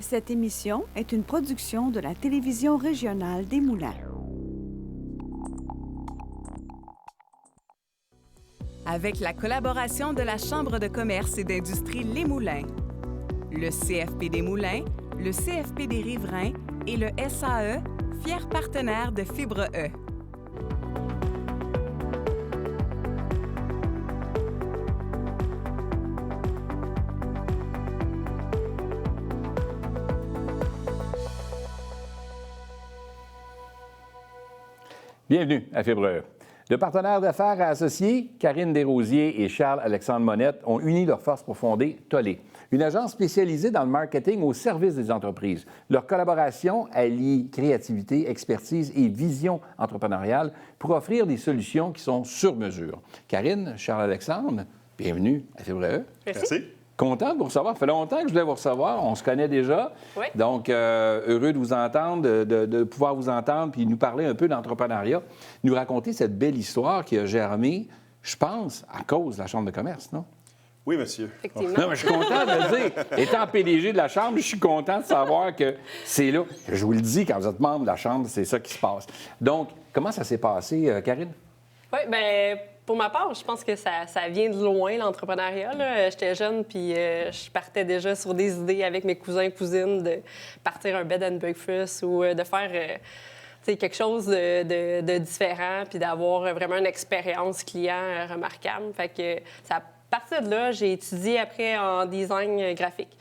Cette émission est une production de la télévision régionale des Moulins. Avec la collaboration de la Chambre de commerce et d'industrie Les Moulins, le CFP des Moulins, le CFP des Riverains et le SAE, fiers partenaires de Fibre E. Bienvenue à Fibre E. De partenaires d'affaires associés, Karine Desrosiers et Charles-Alexandre Monette ont uni leurs forces pour fonder Tollé, une agence spécialisée dans le marketing au service des entreprises. Leur collaboration allie créativité, expertise et vision entrepreneuriale pour offrir des solutions qui sont sur mesure. Karine, Charles-Alexandre, bienvenue à Fibre E. Merci. Content de vous recevoir. Ça fait longtemps que je voulais vous recevoir. On se connaît déjà. Oui. Donc, heureux de vous entendre, de pouvoir vous entendre puis nous parler un peu d'entrepreneuriat, nous raconter cette belle histoire qui a germé, je pense, à cause de la Chambre de commerce, non? Oui, monsieur. Effectivement. Non, mais je suis content de le dire. Étant PDG de la Chambre, je suis content de savoir que c'est là. Je vous le dis, quand vous êtes membre de la Chambre, c'est ça qui se passe. Donc, comment ça s'est passé, Karine? Oui, bien, pour ma part, je pense que ça vient de loin, l'entrepreneuriat, là. J'étais jeune, puis je partais déjà sur des idées avec mes cousins et cousines de partir un bed and breakfast ou de faire quelque chose de différent, puis d'avoir vraiment une expérience client remarquable. Fait que à partir de là, j'ai étudié après en design graphique.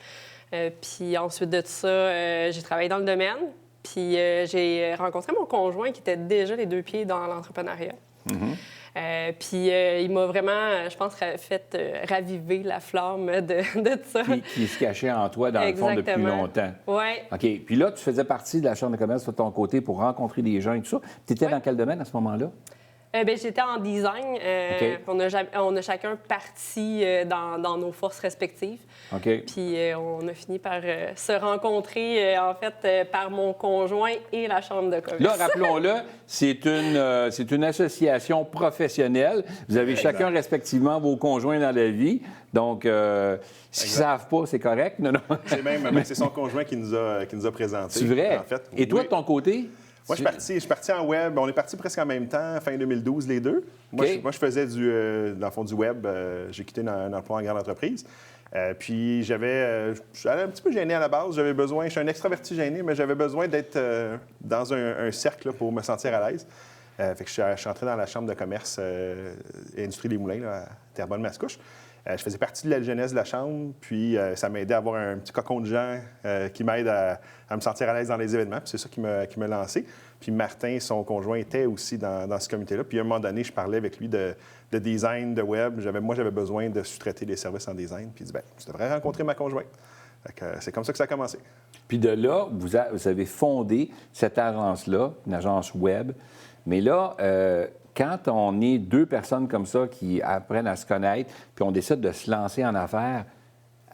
Puis ensuite de tout ça, j'ai travaillé dans le domaine. Puis j'ai rencontré mon conjoint qui était déjà les deux pieds dans l'entrepreneuriat. Mm-hmm. Puis il m'a vraiment, je pense, fait raviver la flamme de ça. Qui se cachait en toi, dans le fond, depuis longtemps. Oui. OK. Puis là, tu faisais partie de la Chambre de commerce de ton côté pour rencontrer des gens et tout ça. Tu étais dans quel domaine à ce moment-là? Bien, j'étais en design. OK. On a chacun parti dans nos forces respectives. OK. Puis on a fini par se rencontrer, en fait, par mon conjoint et la Chambre de commerce. Là, rappelons-le, c'est une association professionnelle. Vous avez chacun respectivement vos conjoints dans la vie. Donc, s'ils ne savent pas, c'est correct. Non. C'est son conjoint qui nous a présenté. C'est vrai? En fait. Et toi, Oui. de ton côté? Moi, je suis parti en web. On est partis presque en même temps, fin 2012, les deux. Moi, je faisais dans le fond, du web. J'ai quitté un emploi en grande entreprise. Puis j'allais un petit peu gêné à la base. Je suis un extraverti gêné, mais j'avais besoin d'être dans un cercle là, pour me sentir à l'aise. Fait que je suis entré dans la Chambre de commerce et industrie des Moulins, là, à Terrebonne-Mascouche. Je faisais partie de la jeunesse de la Chambre, puis ça m'aidait à avoir un petit cocon de gens qui m'aide à me sentir à l'aise dans les événements. Puis c'est ça qui m'a lancé. Puis Martin, son conjoint, était aussi dans ce comité-là. Puis à un moment donné, je parlais avec lui de design, de web. Moi, j'avais besoin de sous-traiter des services en design. Puis il dit, bien, tu devrais rencontrer ma conjointe. Fait que c'est comme ça que ça a commencé. Puis de là, vous avez fondé cette agence-là, une agence web. Mais là, quand on est deux personnes comme ça qui apprennent à se connaître, puis on décide de se lancer en affaires,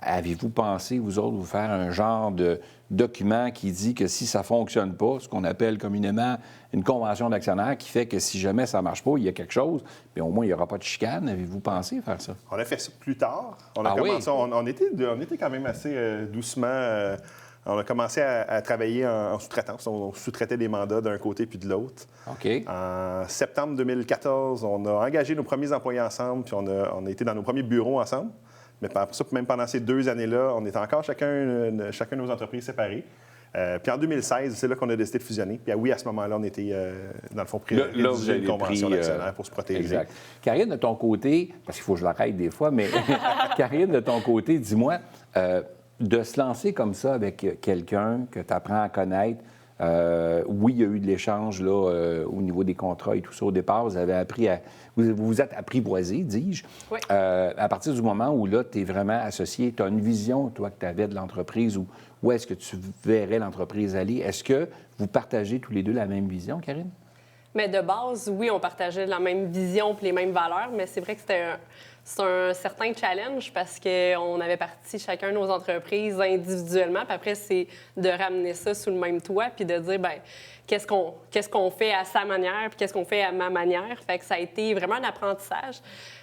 avez-vous pensé, vous autres, vous faire un genre de document qui dit que si ça ne fonctionne pas, ce qu'on appelle communément une convention d'actionnaire, qui fait que si jamais ça ne marche pas, il y a quelque chose, bien au moins, il n'y aura pas de chicane. Avez-vous pensé faire ça? On a fait ça plus tard. On a commencé, oui? on était quand même assez doucement... on a commencé à travailler en sous-traitance. On sous-traitait des mandats d'un côté puis de l'autre. OK. En septembre 2014, on a engagé nos premiers employés ensemble, puis on a été dans nos premiers bureaux ensemble. Mais même pendant ces 2 années-là, on était encore chacun de nos entreprises séparées. Puis en 2016, c'est là qu'on a décidé de fusionner. Puis oui, à ce moment-là, on était, dans le fond, rédigé une convention d'actionnaire pour se protéger. Exact. Karine, de ton côté, parce qu'il faut que je l'arrête des fois, mais Karine, de ton côté, dis-moi, de se lancer comme ça avec quelqu'un que tu apprends à connaître, oui, il y a eu de l'échange là, au niveau des contrats et tout ça au départ. Vous avez appris vous vous êtes apprivoisé, dis-je. Oui. À partir du moment où là, tu es vraiment associé, tu as une vision, toi, que tu avais de l'entreprise, où est-ce que tu verrais l'entreprise aller? Est-ce que vous partagez tous les deux la même vision, Karine? Mais de base, oui, on partageait la même vision et les mêmes valeurs, mais c'est vrai que c'est un certain challenge parce qu'on avait parti chacun nos entreprises individuellement. Puis après, c'est de ramener ça sous le même toit puis de dire, bien, qu'est-ce qu'on fait à sa manière puis qu'est-ce qu'on fait à ma manière. Fait que ça a été vraiment un apprentissage.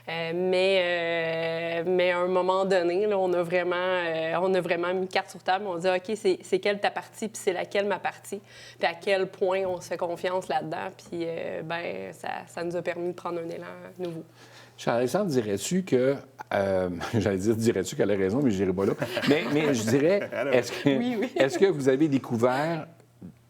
Mais à un moment donné, là, on a vraiment mis carte sur table. On dit, OK, c'est quelle ta partie puis c'est laquelle ma partie. Puis à quel point on se fait confiance là-dedans. Puis ça nous a permis de prendre un élan nouveau. Charles-Alexandre, dirais-tu que... j'allais dire, dirais-tu qu'elle a raison, mais je n'irai pas là. Mais je dirais, est-ce que vous avez découvert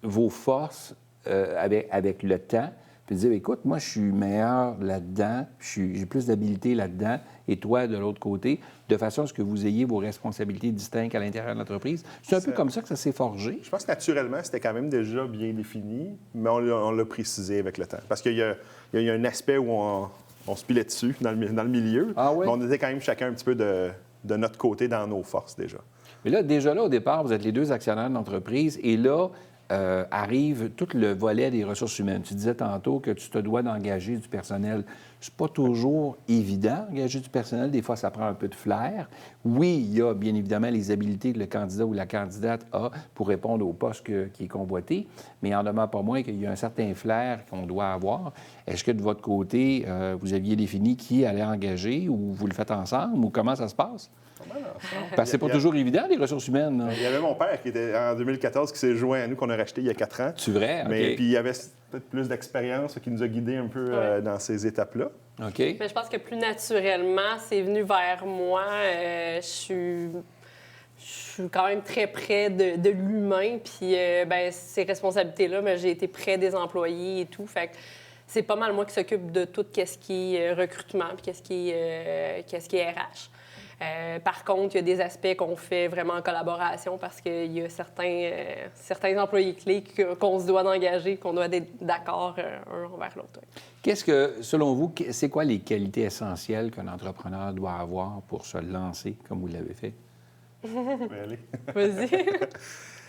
vos forces avec le temps, puis dire, écoute, moi, je suis meilleur là-dedans, j'ai plus d'habileté là-dedans, et toi, de l'autre côté, de façon à ce que vous ayez vos responsabilités distinctes à l'intérieur de l'entreprise? C'est un peu comme ça que ça s'est forgé? Je pense que naturellement, c'était quand même déjà bien défini, mais on l'a précisé avec le temps. Parce qu'il y a un aspect où on se pilait dessus dans le milieu, ah oui? Mais on était quand même chacun un petit peu de notre côté dans nos forces déjà. Mais là, déjà là, au départ, vous êtes les deux actionnaires de l'entreprise, et là, arrive tout le volet des ressources humaines. Tu disais tantôt que tu te dois d'engager du personnel. C'est pas toujours évident, engager du personnel. Des fois, ça prend un peu de flair. Oui, il y a bien évidemment les habiletés que le candidat ou la candidate a pour répondre au poste qui est convoité, mais il en demeure pas moins qu'il y a un certain flair qu'on doit avoir. Est-ce que de votre côté, vous aviez défini qui allait engager ou vous le faites ensemble ou comment ça se passe? Parce que c'est pas toujours évident, les ressources humaines. Là. Il y avait mon père qui était en 2014 qui s'est joint à nous, qu'on a racheté il y a 4 ans. C'est vrai? OK. Mais puis il y avait peut-être plus d'expérience qui nous a guidés un peu dans ces étapes-là. OK. Mais je pense que plus naturellement, c'est venu vers moi. Je suis quand même très près de l'humain. Puis ces responsabilités-là, mais j'ai été près des employés et tout. Fait que c'est pas mal moi qui s'occupe de tout ce qui est recrutement puis qu'est-ce qui est RH. Par contre, il y a des aspects qu'on fait vraiment en collaboration parce qu'il y a certains employés clés qu'on se doit d'engager, qu'on doit être d'accord un envers l'autre. Qu'est-ce que, selon vous, c'est quoi les qualités essentielles qu'un entrepreneur doit avoir pour se lancer comme vous l'avez fait? Vas-y.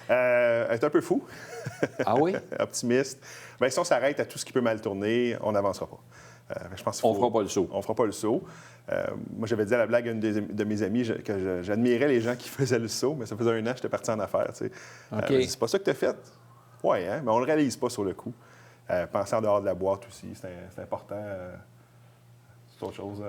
Être un peu fou. Ah oui? Optimiste. Bien, si on s'arrête à tout ce qui peut mal tourner, on n'avancera pas. Je pense on ne fera pas le saut. On ne fera pas le saut. Moi, j'avais dit à la blague à une de mes amies que j'admirais les gens qui faisaient le saut, mais ça faisait 1 an que j'étais parti en affaires. Tu sais. Okay. C'est pas ça que tu as fait? Oui, hein? Mais on ne le réalise pas sur le coup. Penser en dehors de la boîte aussi, c'est important. C'est autre chose.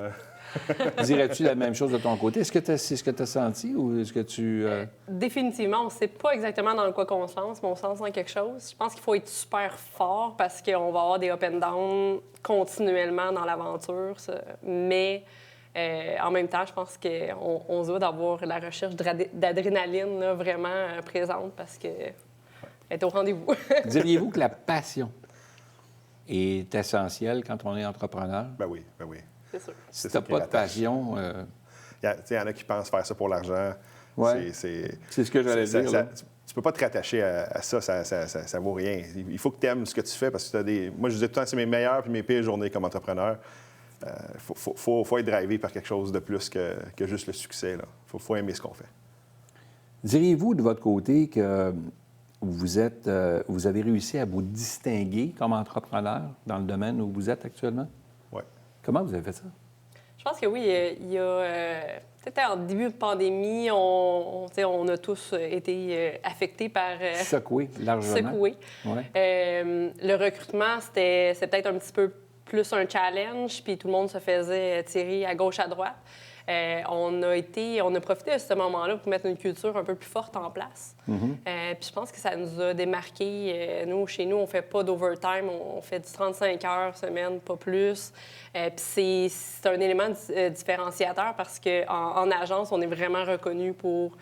Dirais-tu la même chose de ton côté? Est-ce que c'est ce que tu as senti ou est-ce que tu... Définitivement, on ne sait pas exactement dans quoi qu'on se lance, mais on se lance dans quelque chose. Je pense qu'il faut être super fort parce qu'on va avoir des up and down continuellement dans l'aventure. Mais en même temps, je pense qu'on se doit d'avoir la recherche d'adrénaline là, vraiment présente parce qu'elle est au rendez-vous. Diriez-vous que la passion est essentielle quand on est entrepreneur? Ben oui, ben oui. C'est sûr. Si tu n'as pas de passion... Il y en a qui pensent faire ça pour l'argent. Ouais. C'est ce que j'allais dire. Tu ne peux pas te rattacher à ça, ça vaut rien. Il faut que tu aimes ce que tu fais parce que tu as des... Moi, je disais tout le temps, c'est mes meilleures puis mes pires journées comme entrepreneur. Faut être drivé par quelque chose de plus que juste le succès. Il faut aimer ce qu'on fait. Diriez-vous de votre côté que vous avez réussi à vous distinguer comme entrepreneur dans le domaine où vous êtes actuellement? Oui. Comment vous avez fait ça? Je pense que oui. Il y a peut-être en début de pandémie, on a tous été affectés par... Secoués, largement. Secoués. Ouais. Le recrutement, c'était peut-être un petit peu plus un challenge, puis tout le monde se faisait tirer à gauche, à droite. On a profité de ce moment-là pour mettre une culture un peu plus forte en place. Mm-hmm. Puis je pense que ça nous a démarqué. Chez nous, on ne fait pas d'overtime. On fait du 35 heures semaine, pas plus. Puis c'est un élément différenciateur parce qu'en agence, on est vraiment reconnu pour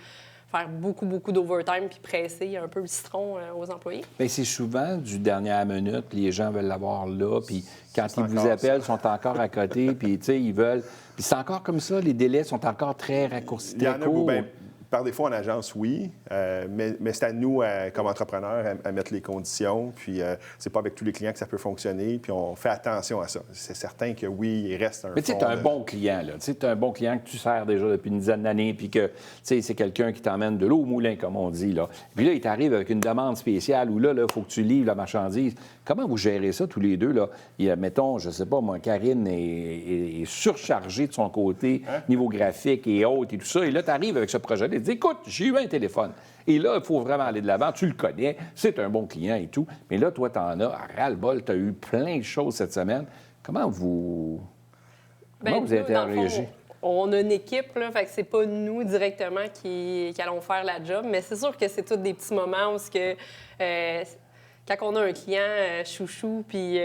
faire beaucoup, beaucoup d'overtime puis presser un peu le citron aux employés. Bien, c'est souvent du dernière minute. Les gens veulent l'avoir là, puis quand ils vous appellent, ils sont encore à côté, puis tu sais, ils veulent... Puis c'est encore comme ça, les délais sont encore très raccourcis, très courts. par défaut, en agence, oui, mais c'est à nous, comme entrepreneurs, à mettre les conditions. Puis c'est pas avec tous les clients que ça peut fonctionner. Puis on fait attention à ça. C'est certain que oui, il reste un Mais tu sais, tu as un bon client, là. Tu sais, tu as un bon client que tu sers déjà depuis une dizaine d'années, puis que, tu sais, c'est quelqu'un qui t'emmène de l'eau au moulin, comme on dit, là. Puis là, il t'arrive avec une demande spéciale où là, il faut que tu livres la marchandise. Comment vous gérez ça tous les deux, là? Mettons, je sais pas, moi, Karine est surchargée de son côté, niveau graphique et autres et tout ça. Et là, tu arrives avec ce projet-là et tu dis, écoute, j'ai eu un téléphone. Et là, il faut vraiment aller de l'avant. Tu le connais, c'est un bon client et tout. Mais là, toi, tu en as à ras-le-bol. Tu as eu plein de choses cette semaine. Comment vous avez interagi? On a une équipe, là, fait que c'est pas nous directement qui allons faire la job, mais c'est sûr que c'est tous des petits moments où quand on a un client chouchou, puis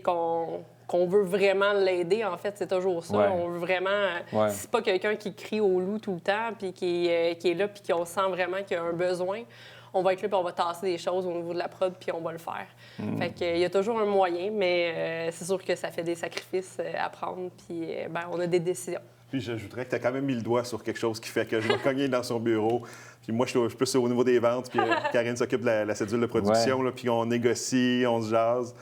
qu'on veut vraiment l'aider, en fait, c'est toujours ça. Ouais. On veut vraiment... C'est pas quelqu'un qui crie au loup tout le temps, puis qui est là, puis qu'on sent vraiment qu'il y a un besoin. On va être là, puis on va tasser des choses au niveau de la prod, puis on va le faire. Fait qu'il y a toujours un moyen, mais c'est sûr que ça fait des sacrifices à prendre, puis on a des décisions. Puis j'ajouterais que tu as quand même mis le doigt sur quelque chose qui fait que je vais cogner dans son bureau. Puis moi, je suis plus au niveau des ventes, puis Karine s'occupe de la cédule de production, là, puis on négocie, on se jase.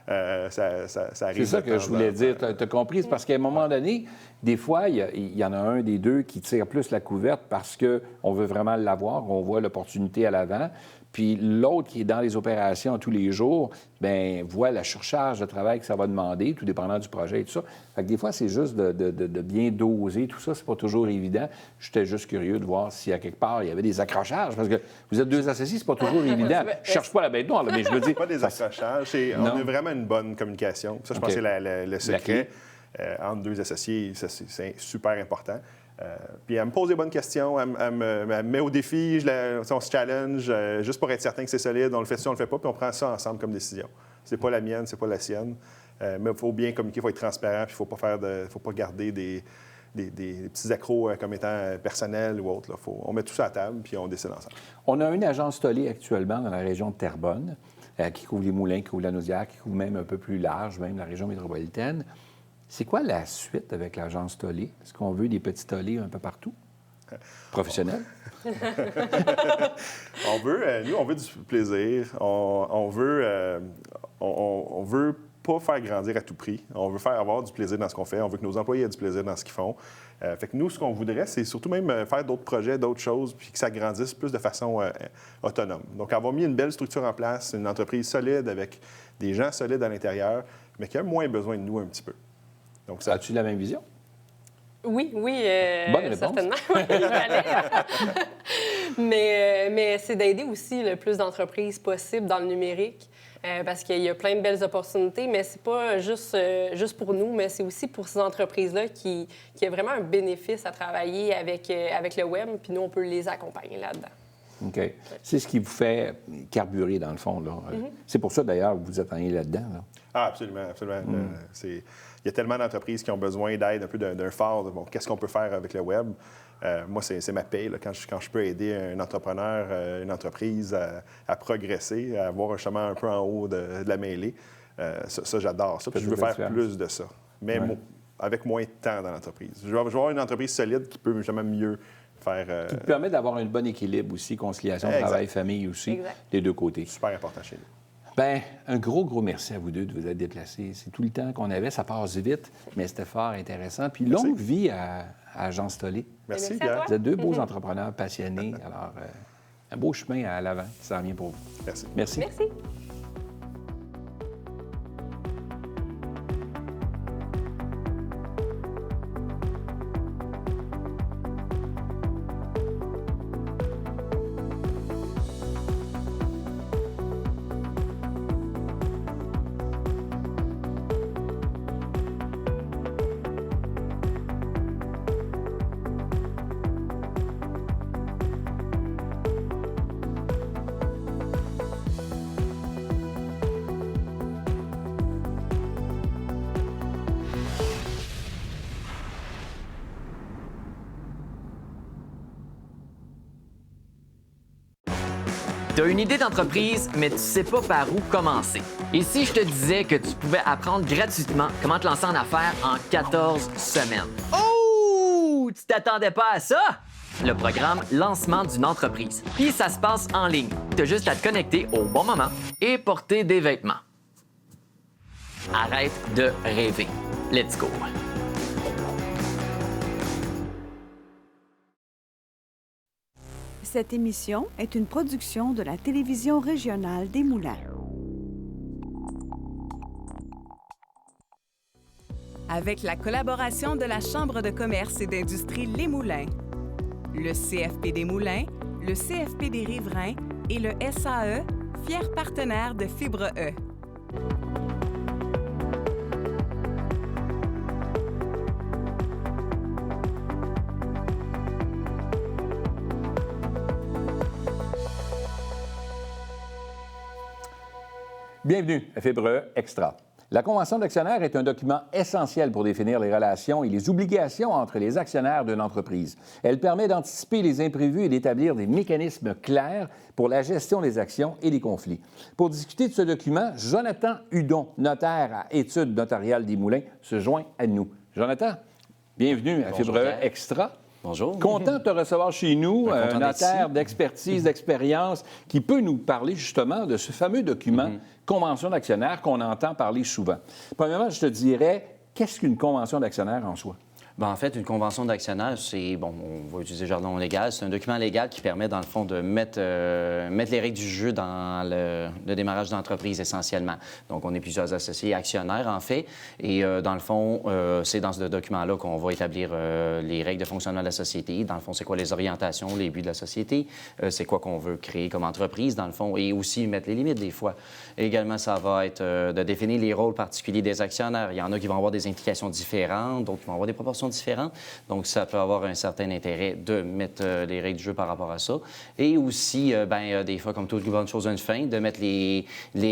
Ça arrive. C'est ça que je voulais dire. Tu as compris? C'est parce qu'à un moment donné, des fois, il y en a un des deux qui tire plus la couverte parce qu'on veut vraiment l'avoir, on voit l'opportunité à l'avant. Puis l'autre qui est dans les opérations tous les jours, bien, voit la surcharge de travail que ça va demander, tout dépendant du projet et tout ça. Fait que des fois, c'est juste de bien doser tout ça. C'est pas toujours évident. J'étais juste curieux de voir s'il y a quelque part, il y avait des accrochages. Parce que vous êtes deux associés, c'est pas toujours évident. Je cherche pas la bête noire, là, mais je me dis... Pas des accrochages. On a vraiment une bonne communication. Ça, je pense que c'est le secret. Entre deux associés, ça, c'est super important. Puis elle me pose des bonnes questions, elle me met au défi, on se challenge, juste pour être certain que c'est solide, on le fait ça, on le fait pas, puis on prend ça ensemble comme décision. C'est pas la mienne, c'est pas la sienne. Mais il faut bien communiquer, il faut être transparent, puis il faut pas garder des petits accros comme étant personnels ou autres. Là. On met tout ça à table, puis on décide ensemble. On a une agence Tollé actuellement dans la région de Terrebonne, qui couvre les Moulins, qui couvre la Naudière, qui couvre même un peu plus large, même la région métropolitaine. C'est quoi la suite avec l'agence Tollé? Est-ce qu'on veut des petits Tollés un peu partout? Professionnels? Nous, on veut du plaisir. On veut pas faire grandir à tout prix. On veut faire avoir du plaisir dans ce qu'on fait. On veut que nos employés aient du plaisir dans ce qu'ils font. Fait que nous, ce qu'on voudrait, c'est surtout même faire d'autres projets, d'autres choses, puis que ça grandisse plus de façon autonome. Donc, avoir mis une belle structure en place, une entreprise solide avec des gens solides à l'intérieur, mais qui a moins besoin de nous un petit peu. Donc, ça... As-tu la même vision? Oui, Bonne réponse. certainement. Mais c'est d'aider aussi le plus d'entreprises possible dans le numérique, parce qu'il y a plein de belles opportunités, mais c'est pas juste pour nous, mais c'est aussi pour ces entreprises-là qui ont vraiment un bénéfice à travailler avec le web, puis nous, on peut les accompagner là-dedans. OK. C'est ce qui vous fait carburer, dans le fond, là. C'est pour ça, d'ailleurs, que vous êtes allé là-dedans, là. Ah, absolument, absolument. Il y a tellement d'entreprises qui ont besoin d'aide, un peu d'un phare de qu'est-ce qu'on peut faire avec le web. Moi, c'est ma paye, là, quand je peux aider un entrepreneur, une entreprise à progresser, à avoir un chemin un peu en haut de la mêlée. Ça, j'adore ça. Puis je veux faire plus de ça. Mais avec moins de temps dans l'entreprise. Je veux avoir une entreprise solide qui peut justement mieux faire... Qui te permet d'avoir un bon équilibre aussi, conciliation, travail-famille aussi, des deux côtés. Super important chez nous. Bien, un gros merci à vous deux de vous être déplacés. C'est tout le temps qu'on avait, ça passe vite, mais c'était fort intéressant. Puis longue vie à Agence Tollé. Merci, Pierre. Vous êtes deux beaux entrepreneurs passionnés. Alors, un beau chemin à l'avant qui s'en vient pour vous. Merci. Merci. Merci. Tu as une idée d'entreprise, mais tu sais pas par où commencer. Et si je te disais que tu pouvais apprendre gratuitement comment te lancer en affaires en 14 semaines? Oh! Tu t'attendais pas à ça? le programme Lancement d'une entreprise. Puis ça se passe en ligne. Tu as juste à te connecter au bon moment et porter des vêtements. Arrête de rêver. Let's go! Cette émission est une production de la télévision régionale des Moulins. Avec la collaboration de la Chambre de commerce et d'industrie Les Moulins, le CFP des Moulins, le CFP des Riverains et le SAE, fiers partenaires de Fibre E. Bienvenue à Fibre E Extra. La convention d'actionnaire est un document essentiel pour définir les relations et les obligations entre les actionnaires d'une entreprise. Elle permet d'anticiper les imprévus et d'établir des mécanismes clairs pour la gestion des actions et des conflits. Pour discuter de ce document, Jonathan Hudon, notaire à Études notariales des Moulins, se joint à nous. Jonathan, bienvenue à Fibre E Extra. Bonjour. Content de te recevoir chez nous, un notaire d'expertise, d'expérience, qui peut nous parler justement de ce fameux document, convention d'actionnaire, qu'on entend parler souvent. Premièrement, je te dirais, qu'est-ce qu'une convention d'actionnaire en soi? En fait, une convention d'actionnaire, c'est, on va utiliser le jargon légal, c'est un document légal qui permet, dans le fond, de mettre les règles du jeu dans le démarrage d'entreprise, essentiellement. Donc, on est plusieurs associés actionnaires, en fait, et dans le fond, c'est dans ce document-là qu'on va établir les règles de fonctionnement de la société. Dans le fond, c'est quoi les orientations, les buts de la société, c'est quoi qu'on veut créer comme entreprise, dans le fond, et aussi mettre les limites, des fois. Également, ça va être de définir les rôles particuliers des actionnaires. Il y en a qui vont avoir des implications différentes, d'autres qui vont avoir des proportions différentes. Donc, ça peut avoir un certain intérêt de mettre les règles du jeu par rapport à ça. Et aussi, des fois, comme toute bonne chose a une fin, de mettre les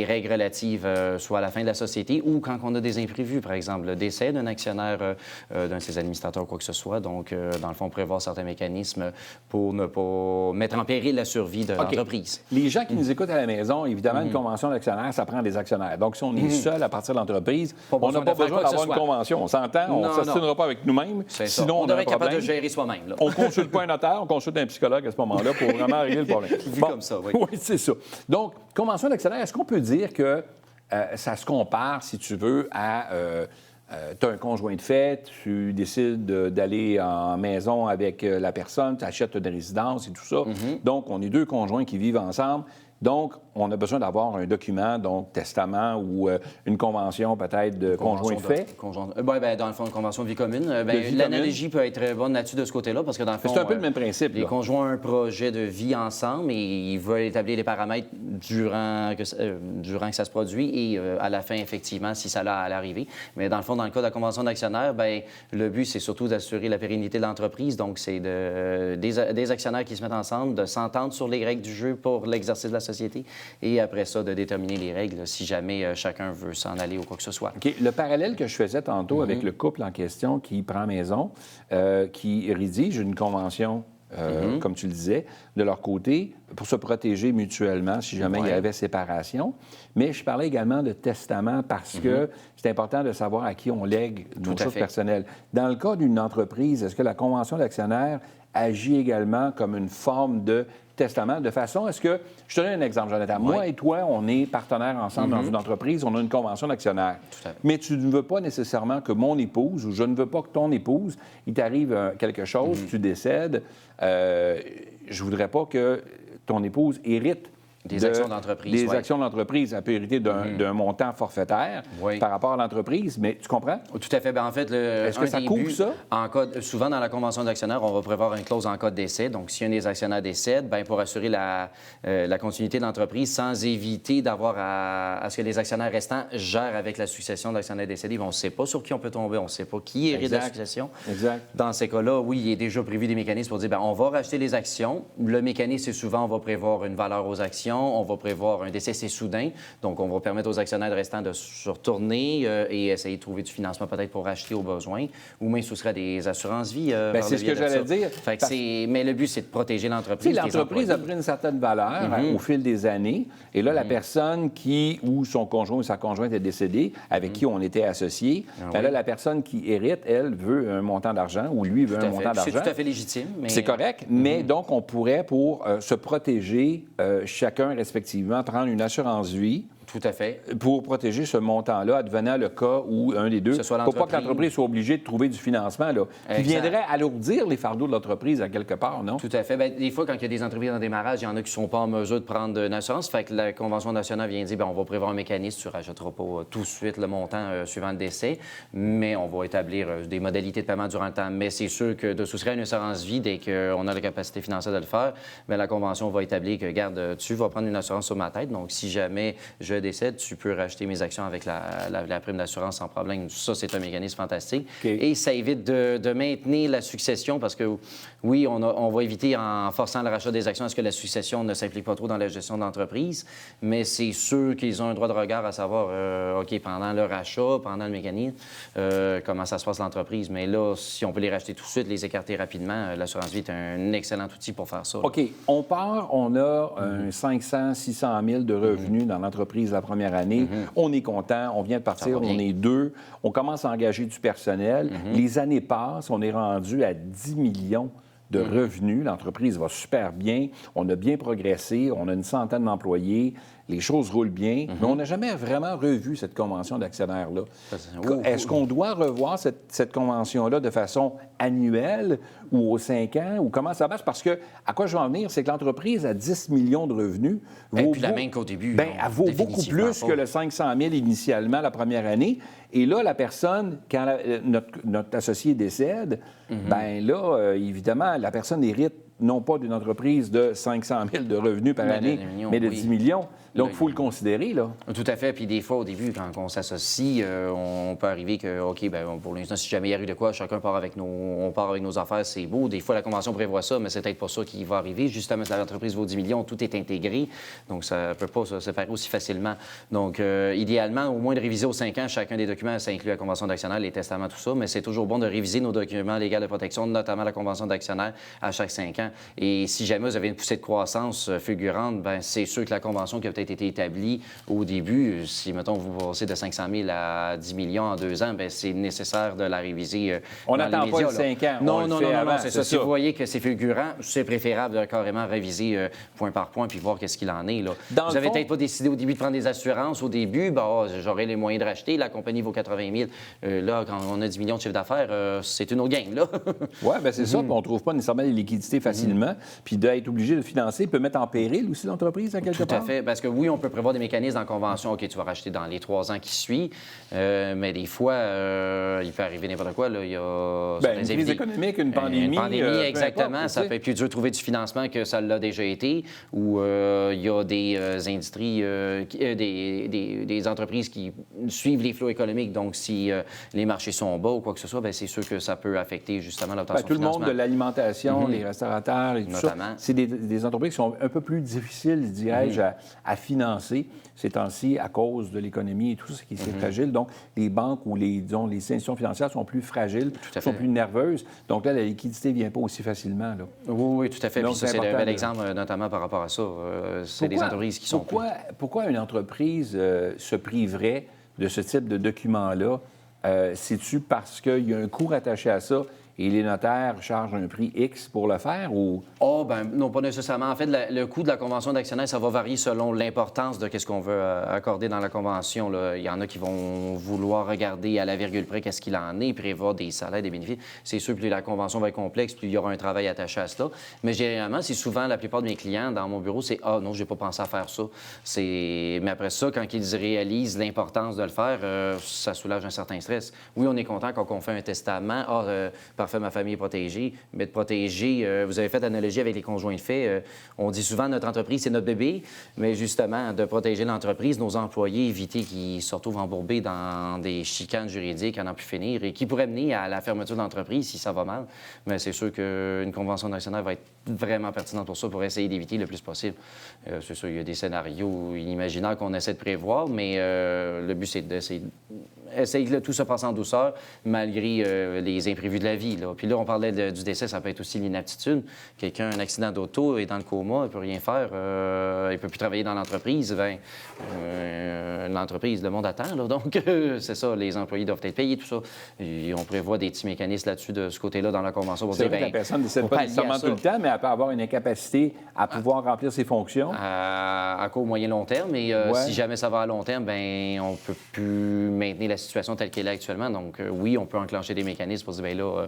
règles relatives soit à la fin de la société ou quand on a des imprévus, par exemple, le décès d'un actionnaire, d'un de ses administrateurs ou quoi que ce soit. Donc, dans le fond, prévoir certains mécanismes pour ne pas mettre en péril la survie de l'entreprise. Les gens qui nous écoutent à la maison, évidemment, une convention d'actionnaire, ça prend des actionnaire. Donc, si on est seul à partir de l'entreprise, on n'a pas besoin d'avoir une convention. On s'entend, on ne s'assinera pas avec nous-mêmes. Sinon, on devrait être capable de gérer soi-même. On ne consulte pas un notaire, on consulte un psychologue à ce moment-là pour vraiment régler le problème. Vu comme ça, oui. Oui, c'est ça. Donc, convention d'actionnaire, est-ce qu'on peut dire que ça se compare, si tu veux, à... tu as un conjoint de fait, tu décides d'aller en maison avec la personne, tu achètes une résidence et tout ça. Donc, on est deux conjoints qui vivent ensemble. Donc, on a besoin d'avoir un document, donc testament ou une convention peut-être de conjoint de fait. Dans le fond, une convention de vie commune. L'analogie peut être bonne là-dessus de ce côté-là, parce que dans le fond... C'est un peu le même principe. Les conjoints ont un projet de vie ensemble et ils veulent établir les paramètres durant que ça se produit et à la fin, effectivement, si ça a à l'arrivée. Mais dans le fond, dans le cas de la convention d'actionnaire, le but, c'est surtout d'assurer la pérennité de l'entreprise. Donc, c'est des actionnaires qui se mettent ensemble, de s'entendre sur les règles du jeu pour l'exercice de la société et après ça, de déterminer les règles si jamais chacun veut s'en aller ou quoi que ce soit. OK. Le parallèle que je faisais tantôt avec le couple en question qui prend maison, qui rédige une convention, comme tu le disais, de leur côté, pour se protéger mutuellement si jamais il y avait séparation. Mais je parlais également de testament parce que c'est important de savoir à qui on lègue nos choses personnelles. Dans le cas d'une entreprise, est-ce que la convention d'actionnaire agit également comme une forme de testament, de façon à ce que... Je te donne un exemple, Jonathan. Moi et toi, on est partenaires ensemble dans une entreprise, on a une convention d'actionnaire. Mais tu ne veux pas nécessairement que mon épouse, ou je ne veux pas que ton épouse, il t'arrive quelque chose, tu décèdes, je voudrais pas que ton épouse hérite des actions d'entreprise. Des actions d'entreprise à priorité d'un montant forfaitaire par rapport à l'entreprise. Mais tu comprends? Tout à fait. En fait, est-ce que ça couvre ça? Souvent, dans la convention d'actionnaire, on va prévoir une clause en cas de décès. Donc, si un des actionnaires décède, pour assurer la continuité de l'entreprise, sans éviter d'avoir à ce que les actionnaires restants gèrent avec la succession d'actionnaires décédés. On ne sait pas sur qui on peut tomber, on ne sait pas qui hérite de la succession. Exact. Dans ces cas-là, oui, il est déjà prévu des mécanismes pour dire, on va racheter les actions. Le mécanisme, c'est souvent, on va prévoir une valeur aux actions. succession, on va prévoir un décès assez soudain. Donc, on va permettre aux actionnaires restants de se retourner et essayer de trouver du financement peut-être pour acheter au besoin ou même souscrire à des assurances-vie. C'est ce que j'allais dire. Mais le but, c'est de protéger l'entreprise. L'entreprise a pris une certaine valeur au fil des années. Et là, la personne ou son conjoint ou sa conjointe est décédée, avec qui on était associés, là, la personne qui hérite, elle, veut un montant d'argent ou lui veut un montant d'argent. C'est tout à fait légitime. Mais... C'est correct, mais donc on pourrait, pour se protéger, chacun respectivement, prendre une assurance vie. Tout à fait. Pour protéger ce montant-là, advenant le cas où un des deux... Il ne faut pas que l'entreprise soit obligée de trouver du financement, là, qui viendrait alourdir les fardeaux de l'entreprise à quelque part, non? Tout à fait. Bien, des fois, quand il y a des entreprises en démarrage, il y en a qui ne sont pas en mesure de prendre une assurance. Fait que la Convention nationale vient dire, bien, on va prévoir un mécanisme, tu ne rachèteras pas tout de suite le montant suivant le décès, mais on va établir des modalités de paiement durant le temps. Mais c'est sûr que de souscrire à une assurance vie, dès qu'on a la capacité financière de le faire, bien, la Convention va établir que, regarde, tu vas prendre une assurance sur ma tête, donc si jamais je décède, tu peux racheter mes actions avec la prime d'assurance sans problème. Ça, c'est un mécanisme fantastique. Okay. Et ça évite de maintenir la succession parce que, oui, on va éviter, en forçant le rachat des actions, à ce que la succession ne s'implique pas trop dans la gestion d'entreprise, mais c'est sûr qu'ils ont un droit de regard à savoir, OK, pendant le rachat, pendant le mécanisme, comment ça se passe l'entreprise. Mais là, si on peut les racheter tout de suite, les écarter rapidement, l'assurance vie est un excellent outil pour faire ça. Là. OK. On a un 500, 600 000 de revenus dans l'entreprise la première année. On est content, on vient de partir, on est deux, on commence à engager du personnel. Les années passent, on est rendu à 10 millions de revenus. L'entreprise va super bien, on a bien progressé, on a une centaine d'employés, les choses roulent bien, mais on n'a jamais vraiment revu cette convention d'actionnaires-là. Est-ce qu'on doit revoir cette convention-là de façon annuelle ou aux 5 ans, ou comment ça marche? Parce que, à quoi je veux en venir, c'est que l'entreprise à 10 millions de revenus vaut plus la même qu'au début. Bien, elle vaut beaucoup plus que le 500 000 initialement la première année. Et là, la personne, quand notre associé décède, bien là, évidemment, la personne hérite non pas d'une entreprise de 500 000 de revenus par année, mais de 10 millions. Donc, il faut le considérer, là. Tout à fait. Puis des fois, au début, quand on s'associe, on peut arriver que, OK, bien, pour l'instant, si jamais il arrive de quoi, chacun part avec nos affaires, c'est beau. Des fois, la Convention prévoit ça, mais c'est peut-être pas ça qui va arriver. Justement, si l'entreprise vaut 10 millions, tout est intégré. Donc, ça ne peut pas se faire aussi facilement. Donc, idéalement, au moins de réviser aux 5 ans chacun des documents. Ça inclut la Convention d'actionnaire, les testaments, tout ça. Mais c'est toujours bon de réviser nos documents légaux de protection, notamment la Convention d'actionnaire, à chaque 5 ans. Et si jamais vous avez une poussée de croissance fulgurante, bien, c'est sûr que la Convention qui a peut-être été établie au début, si, mettons, vous passez de 500 000 à 10 millions en 2 ans, bien, c'est nécessaire de la réviser. On n'attend pas les 5 ans. Non, c'est ça. Si vous voyez que c'est fulgurant, c'est préférable de carrément réviser point par point puis voir qu'est-ce qu'il en est. Là. Vous n'avez peut-être pas décidé au début de prendre des assurances. Au début, j'aurais les moyens de racheter. La compagnie vaut 80 000. Là, quand on a 10 millions de chiffre d'affaires, c'est une autre game, là. Oui, bien, c'est ça. Puis on ne trouve pas nécessairement les liquidités facilement. Puis d'être obligé de financer peut mettre en péril aussi l'entreprise, à quelque part. Tout à fait. Parce que oui, on peut prévoir des mécanismes en convention. OK, tu vas racheter dans les 3 ans qui suivent. Mais des fois, il peut arriver n'importe quoi. Là. Il y a une crise économique, une pandémie. Une pandémie, exactement. Importe, ça peut être plus dur de trouver du financement que ça l'a déjà été. Ou il y a des industries, des entreprises qui suivent les flots économiques. Donc, si les marchés sont bas ou quoi que ce soit, bien, c'est sûr que ça peut affecter justement l'obtention de financement. Tout le monde de l'alimentation, les restaurateurs et tout ça, c'est des entreprises qui sont un peu plus difficiles, dirais-je, à financer ces temps-ci à cause de l'économie et tout ça, qui est fragile. Donc, les banques ou les institutions financières sont plus fragiles, sont plus nerveuses. Donc là, la liquidité ne vient pas aussi facilement. Là. Oui, tout à fait. Puis ça, c'est un bel exemple, notamment par rapport à ça. C'est des entreprises qui sont... Pourquoi une entreprise se priverait de ce type de document-là? C'est-tu parce qu'il y a un coût rattaché à ça et les notaires chargent un prix X pour le faire ou... Non, pas nécessairement. En fait, le coût de la convention d'actionnaire, ça va varier selon l'importance de ce qu'on veut accorder dans la convention. Là. Il y en a qui vont vouloir regarder à la virgule près qu'est-ce qu'il en est, prévoir des salaires, des bénéfices. C'est sûr que plus la convention va être complexe, plus il y aura un travail attaché à cela. Mais généralement, c'est souvent la plupart de mes clients dans mon bureau, c'est « Ah non, je n'ai pas pensé à faire ça ». Mais après ça, quand ils réalisent l'importance de le faire, ça soulage un certain stress. Oui, on est content quand on fait un testament. Par parfait, ma famille est protégée. Mais de protéger, vous avez fait l'analogie avec les conjoints de fait. On dit souvent notre entreprise, c'est notre bébé, mais justement, de protéger l'entreprise, nos employés, éviter qu'ils se retrouvent embourbés dans des chicanes juridiques à n'en plus finir et qui pourraient mener à la fermeture de l'entreprise si ça va mal. Mais c'est sûr qu'une convention d'actionnaire va être vraiment pertinente pour ça, pour essayer d'éviter le plus possible. C'est sûr, il y a des scénarios inimaginaires qu'on essaie de prévoir, mais le but, c'est d'essayer que tout se passe en douceur, malgré les imprévus de la vie. Là. Puis là, on parlait du décès, ça peut être aussi l'inaptitude. Quelqu'un a un accident d'auto, est dans le coma, il ne peut rien faire, il ne peut plus travailler dans l'entreprise. Bien, l'entreprise, le monde attend. Là. Donc, c'est ça, les employés doivent être payés, tout ça. Et on prévoit des petits mécanismes là-dessus, de ce côté-là, dans la convention. C'est vrai que la personne ne décède pas nécessairement tout le temps, mais elle peut avoir une incapacité à pouvoir remplir ses fonctions. À court, moyen, long terme. Et si jamais ça va à long terme, bien, on ne peut plus maintenir la situation telle qu'elle est actuellement. Donc, oui, on peut enclencher des mécanismes pour se dire, bien là,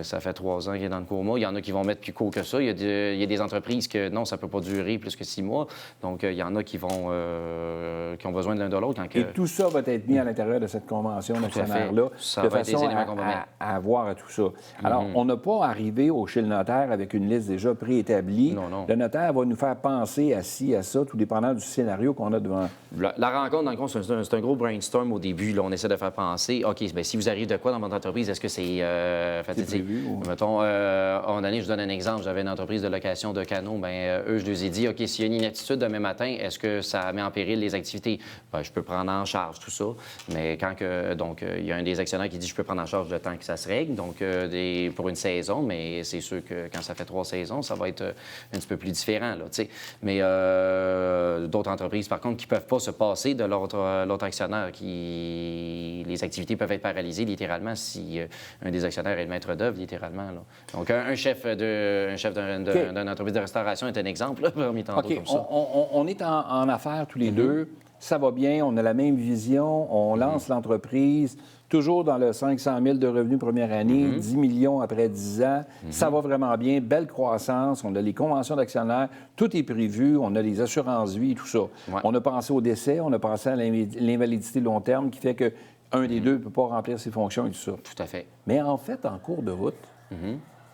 ça fait 3 ans qu'il est dans le coma. Il y en a qui vont mettre plus court que ça. Il y a des entreprises que non, ça ne peut pas durer plus que 6 mois. Donc, il y en a qui ont besoin de l'un de l'autre. Et tout ça va être mis à l'intérieur de cette convention d'actionnaire-là, de façon à voir à tout ça. Alors, on n'a pas arrivé chez le notaire avec une liste déjà préétablie. Non. Le notaire va nous faire penser à ci, à ça, tout dépendant du scénario qu'on a devant. La rencontre, dans le fond, c'est un gros brainstorm au début. Là, on essaie de faire penser, OK, bien, si vous arrivez de quoi dans votre entreprise, est-ce que c'est prévu? Mettons, en année, je vous donne un exemple. J'avais une entreprise de location de canots. Bien, eux, je leur ai dit, OK, s'il y a une inaptitude demain matin, est-ce que ça met en péril les activités? Bien, je peux prendre en charge tout ça. Mais quand il y a un des actionnaires qui dit, je peux prendre en charge le temps que ça se règle, donc pour une saison, mais c'est sûr que quand ça fait 3 saisons, ça va être un petit peu plus différent, là, tu sais. Mais d'autres entreprises, par contre, qui ne peuvent pas se passer de l'autre actionnaire, les activités peuvent être paralysées littéralement si un des actionnaires est le maître d'œuvre, littéralement. Là. Donc, un chef d'une entreprise de restauration est un exemple, là, parmi tant d'autres comme ça. On est en affaires tous les deux. Ça va bien, on a la même vision, on lance l'entreprise, toujours dans le 500 000 de revenus première année, 10 millions après 10 ans. Ça va vraiment bien, belle croissance, on a les conventions d'actionnaires, tout est prévu, on a les assurances-vie, tout ça. Ouais. On a pensé au décès, on a pensé à l'invalidité long terme qui fait qu'un des deux ne peut pas remplir ses fonctions et tout ça. Tout à fait. Mais en fait, en cours de route,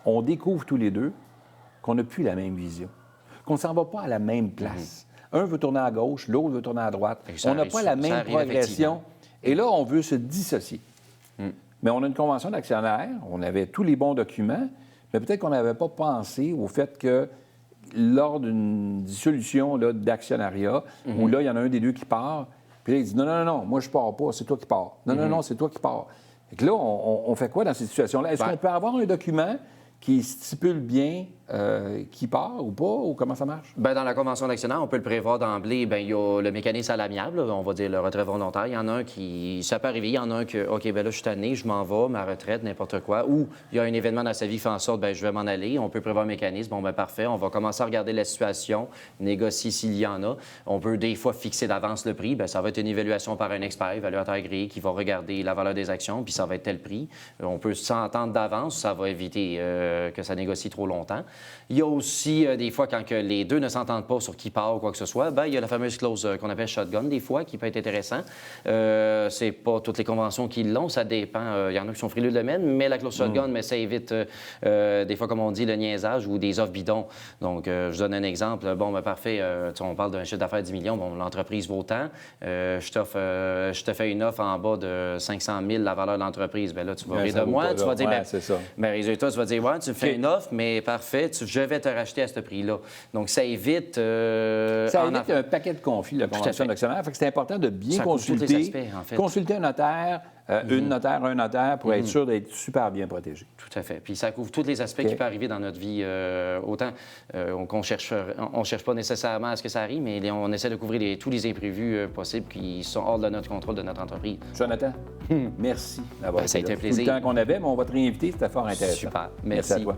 on découvre tous les deux qu'on n'a plus la même vision, qu'on ne s'en va pas à la même place. Un veut tourner à gauche, l'autre veut tourner à droite. On n'a pas la même progression. Et là, on veut se dissocier. Mais on a une convention d'actionnaire, on avait tous les bons documents, mais peut-être qu'on n'avait pas pensé au fait que lors d'une dissolution d'actionnariat, où là, il y en a un des deux qui part, puis là, il dit non, moi, je ne pars pas, c'est toi qui pars. Non, c'est toi qui pars. Et que là, on fait quoi dans cette situation-là? Est-ce qu'on peut avoir un document qui stipule bien qui part ou pas, ou comment ça marche? Bien, dans la convention d'actionnaire, on peut le prévoir d'emblée. Bien, il y a le mécanisme à l'amiable, on va dire le retrait volontaire. Il y en a un qui... Ça peut arriver, il y en a un que, OK, bien là, je suis tanné, je m'en vais, ma retraite, n'importe quoi. Ou il y a un événement dans sa vie qui fait en sorte, bien, je vais m'en aller. On peut prévoir un mécanisme. Bon, bien, parfait. On va commencer à regarder la situation, négocier s'il y en a. On peut des fois fixer d'avance le prix. Bien, ça va être une évaluation par un expert, évaluateur agréé, qui va regarder la valeur des actions, puis ça va être tel prix. On peut s'entendre d'avance, ça va éviter que ça négocie trop longtemps. Il y a aussi, des fois, quand que les deux ne s'entendent pas sur qui part ou quoi que ce soit, bien, il y a la fameuse clause qu'on appelle shotgun, des fois, qui peut être intéressant. C'est pas toutes les conventions qui l'ont, ça dépend. Il y en a qui sont frileux de le mettre, mais la clause shotgun, mais ça évite, des fois, comme on dit, le niaisage ou des offres bidons. Donc, je donne un exemple. Bon, bien, parfait, on parle d'un chiffre d'affaires de 10 millions. Bon, l'entreprise vaut tant. Je te fais une offre en bas de 500 000, la valeur de l'entreprise. Bien là, tu vas rire de moi. Tu vas dire, bien, c'est ça. Bien, résultat, tu vas dire, ouais, tu me fais une offre, mais parfait, je vais te racheter à ce prix-là. Donc, ça évite... ça évite un paquet de conflits, la convention d'actionnaire. Fait que c'est important de bien consulter. Tous les aspects, en fait. Consulter un notaire, un notaire, pour être sûr d'être super bien protégé. Tout à fait. Puis ça couvre tous les aspects qui peuvent arriver dans notre vie. Autant qu'on cherche pas nécessairement à ce que ça arrive, mais on essaie de couvrir tous les imprévus possibles qui sont hors de notre contrôle de notre entreprise. Jonathan, merci d'avoir été ça a été là. un plaisir. Tout le temps qu'on avait, mais on va te réinviter, c'était fort intéressant. Super. Merci à toi.